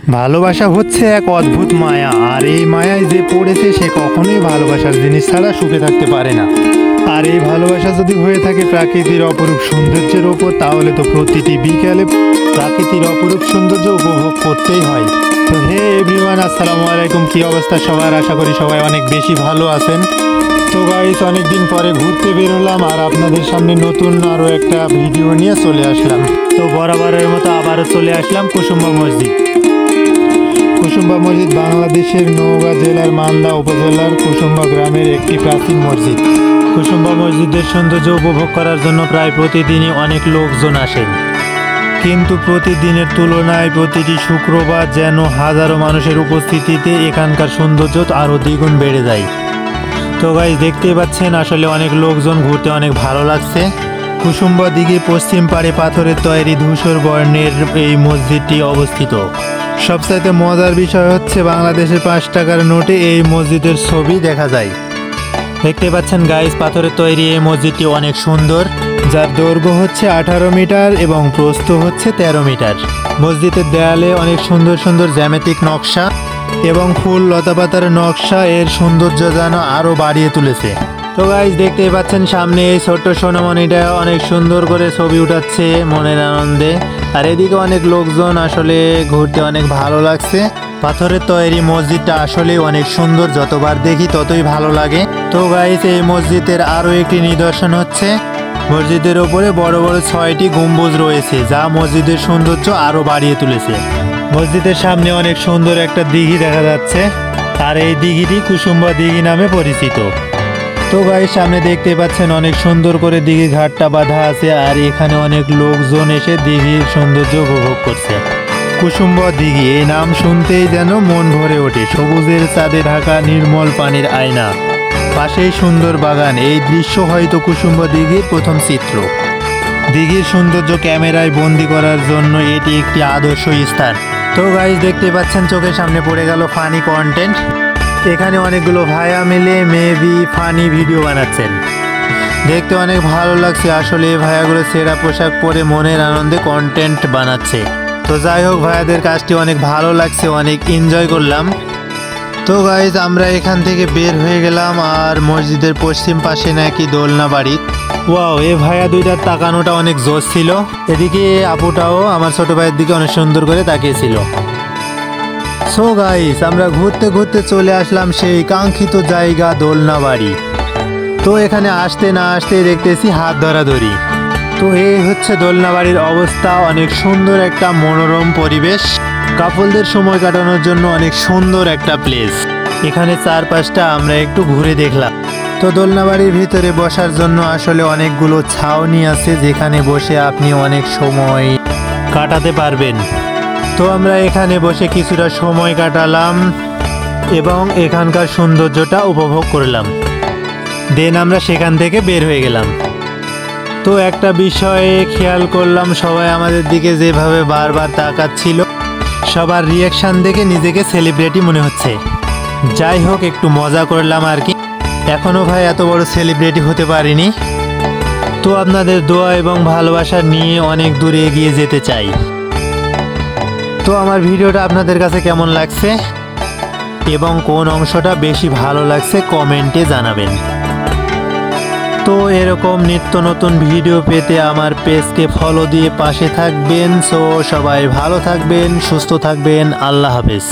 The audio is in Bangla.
ভালোবাসা হচ্ছে এক অদ্ভুত মায়া, আর এই মায়ায় যে পড়েছে সে কখনোই ভালোবাসার জিনিস ছাড়া সুখে থাকতে পারে না। আর এই ভালোবাসা যদি হয়ে থাকে প্রাকৃতির অপরূপ সৌন্দর্যের ওপর, তাহলে তো প্রতিটি বিকালে প্রাকৃতির অপরূপ সৌন্দর্য উপভোগ করতেই হয়। তো হে এভরিওয়ান, আসসালামু আলাইকুম। কি অবস্থা সবার? আশা করি সবাই অনেক বেশি ভালো আছেন। তো গাইস, অনেকদিন পরে ঘুরতে বেরোলাম আর আপনাদের সামনে নতুন আরও একটা ভিডিও নিয়ে চলে আসলাম। তো বরাবরের মতো আবারও চলে আসলাম কুসুম্বা মসজিদ। কুসুম্বা মসজিদ বাংলাদেশের নওগাঁ জেলার মান্দা উপজেলার কুসুম্বা গ্রামের একটি প্রাচীন মসজিদ। কুসুম্বা মসজিদের সৌন্দর্য উপভোগ করার জন্য প্রায় প্রতিদিনই অনেক লোকজন আসেন, কিন্তু প্রতিদিনের তুলনায় প্রতিটি শুক্রবার যেন হাজারো মানুষের উপস্থিতিতে এখানকার সৌন্দর্য আরও দ্বিগুণ বেড়ে যায়। তো গাইস, দেখতেই পাচ্ছেন আসলে অনেক লোকজন, ঘুরতে অনেক ভালো লাগছে। কুসুম্বা দিঘির পশ্চিম পাড়ে পাথরের তৈরি ধূসর বর্ণের এই মসজিদটি অবস্থিত। সবচাইতে মজার বিষয় হচ্ছে বাংলাদেশের 5 টাকার নোটে এই মসজিদের ছবি দেখা যায়। দেখতে পাচ্ছেন গাইস, পাথরের তৈরি এই মসজিদটি অনেক সুন্দর, যার দৈর্ঘ্য হচ্ছে 18 মিটার এবং প্রস্থ হচ্ছে 13 মিটার। মসজিদের দেয়ালে অনেক সুন্দর সুন্দর জ্যামিতিক নকশা এবং ফুল লতাপাতার নকশা এর সৌন্দর্য যেন আরও বাড়িয়ে তুলেছে। তো গাইস, দেখতেই পাচ্ছেন সামনে এই ছোট্ট সোনামণিটা অনেক সুন্দর করে ছবি উঠাচ্ছে মনের আনন্দে। আর এদিকে অনেক লোকজন, আসলে ঘুরতে অনেক ভালো লাগছে। পাথরের তৈরি মসজিদটা আসলে অনেক সুন্দর, যতবার দেখি ততই ভালো লাগে। তো গাইস, এই মসজিদের আরও একটি নিদর্শন হচ্ছে মসজিদের ওপরে বড় বড় 6টি গম্বুজ রয়েছে, যা মসজিদের সৌন্দর্য আরও বাড়িয়ে তুলেছে। মসজিদের সামনে অনেক সুন্দর একটা দিঘি দেখা যাচ্ছে, আর এই দিঘিটি কুসুম্বা দিঘি নামে পরিচিত। তো গাইস, সামনে দেখতে পাচ্ছেন অনেক সুন্দর করে দিঘির ঘাটটা বাঁধা আছে, আর এখানে অনেক লোকজন এসে দিঘির সৌন্দর্য উপভোগ করছে। কুসুম্বা দিঘি, এই নাম শুনতেই যেন মন ভরে ওঠে। সবুজের চাঁদে ঢাকা নির্মল পানির আয়না, পাশেই সুন্দর বাগান। এই দৃশ্য হয়তো কুসুম্বা দিঘির প্রথম চিত্র। দিঘির সৌন্দর্য ক্যামেরায় বন্দি করার জন্য এটি একটি আদর্শ স্থান। তো গাইস, দেখতে পাচ্ছেন চোখের সামনে পড়ে গেল ফানি কন্টেন্ট। এখানে অনেকগুলো ভাইয়া মিলে মেবি ফানি ভিডিও বানাচ্ছেন, দেখতে অনেক ভালো লাগছে। আসলে এই ভাইয়াগুলো সেরা পোশাক পরে মনের আনন্দে কন্টেন্ট বানাচ্ছে। তো যাই হোক, ভাইয়াদের কাজটি অনেক ভালো লাগছে, অনেক এনজয় করলাম। তো গাইজ, আমরা এখান থেকে বের হয়ে গেলাম, আর মসজিদের পশ্চিম পাশে নাকি দোলনা বাড়ি। ওয়াও, এ ভাইয়া দুইটার তাকানোটা অনেক জোশ ছিল। এদিকে আপুটাও আমার ছোট ভাইয়ের দিকে অনেক সুন্দর করে তাকিয়েছিল। সো গাইস, আমরা ঘুরতে ঘুরতে চলে আসলাম সেই কাঙ্ক্ষিত জায়গা দোলনা বাড়ি। তো এখানে আসতে না আসতে দেখতেছি হাত ধরাধরি। তো এই হচ্ছে দোলনা বাড়ির অবস্থা, অনেক সুন্দর একটা মনোরম পরিবেশ, কাপলদের সময় কাটানোর জন্য অনেক সুন্দর একটা প্লেস। এখানে চারপাশটা আমরা একটু ঘুরে দেখলাম। তো দোলনা বাড়ির ভিতরে বসার জন্য আসলে অনেকগুলো ছাউনি আছে, যেখানে বসে আপনি অনেক সময় কাটাতে পারবেন। তো আমরা এখানে বসে কিছুটা সময় কাটালাম এবং এখানকার সৌন্দর্যটা উপভোগ করলাম। দেন আমরা সেখান থেকে বের হয়ে গেলাম। তো একটা বিষয়ে খেয়াল করলাম, সবাই আমাদের দিকে যেভাবে বারবার তাকাচ্ছিল, সবার রিয়াকশান দেখে নিজেকে সেলিব্রিটি মনে হচ্ছে। যাই হোক, একটু মজা করলাম আর কি। এখনও ভাই এত বড় সেলিব্রিটি হতে পারিনি। তো আপনাদের দোয়া এবং ভালোবাসা নিয়ে অনেক দূরে এগিয়ে যেতে চাই। তো আমার ভিডিওটা আপনাদের কাছে কেমন লাগছে এবং কোন অংশটা বেশি ভালো লাগছে কমেন্টে জানাবেন। তো এরকম নিত্য নতুন ভিডিও পেতে আমার পেজকে ফলো দিয়ে পাশে থাকবেন। সো সবাই ভালো থাকবেন, সুস্থ থাকবেন। আল্লাহ হাফেজ।